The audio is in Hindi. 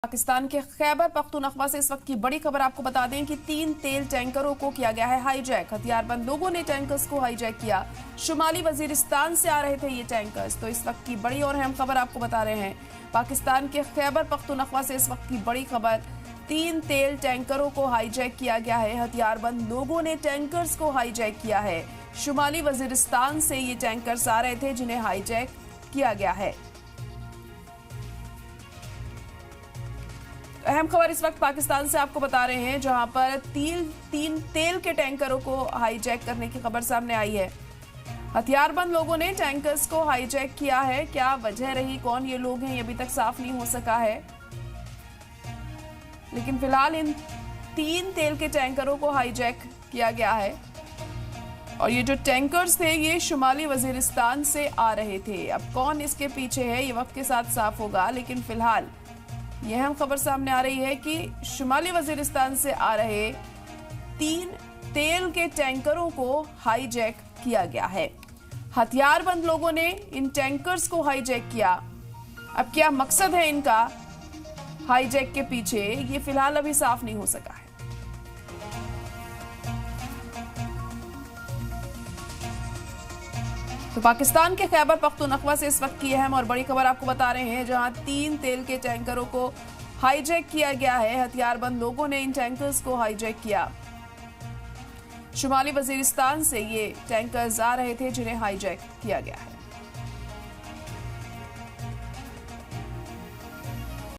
पाकिस्तान के खैबर पख्तूनख्वा से इस वक्त की बड़ी खबर आपको बता दें कि 3 तेल टैंकरों को किया गया है हाईजैक। हथियारबंद लोगों ने टैंकर्स को हाईजैक किया। शुमाली वजीरिस्तान से आ रहे थे ये टैंकर्स। तो इस वक्त की बड़ी और अहम खबर आपको बता रहे हैं। पाकिस्तान के खैबर पख्तूनख्वा से इस वक्त की बड़ी खबर, 3 तेल टैंकरों को हाईजैक किया गया है। हथियारबंद लोगों ने टैंकर्स को हाईजैक किया है। शुमाली वजीरिस्तान से ये टैंकर्स आ रहे थे जिन्हें हाईजैक किया गया है। अहम खबर इस वक्त पाकिस्तान से आपको बता रहे हैं, जहां पर तीन तेल के टैंकरों को हाईजैक करने की खबर सामने आई है। हथियारबंद लोगों ने टैंकर्स को हाईजैक किया है। क्या वजह रही, कौन ये लोग हैं, ये अभी तक साफ नहीं हो सका है। लेकिन फिलहाल इन 3 तेल के टैंकरों को हाईजैक किया गया है और ये जो टैंकर्स थे ये शुमाली वजीरिस्तान से आ रहे थे। अब कौन इसके पीछे है ये वक्त के साथ साफ होगा, लेकिन फिलहाल यह अहम खबर सामने आ रही है कि शुमाली वजीरिस्तान से आ रहे 3 तेल के टैंकरों को हाईजैक किया गया है। हथियारबंद लोगों ने इन टैंकर्स को हाईजैक किया। अब क्या मकसद है इनका हाईजैक के पीछे, ये फिलहाल अभी साफ नहीं हो सका है। तो पाकिस्तान के खैबर पख्तूनख्वा से इस वक्त की अहम और बड़ी खबर आपको बता रहे हैं, जहां 3 तेल के टैंकरों को हाईजैक किया गया है। हथियारबंद लोगों ने इन टैंकर्स को हाईजैक किया। शुमाली वजीरिस्तान से ये टैंकर्स आ रहे थे जिन्हें हाईजैक किया गया है।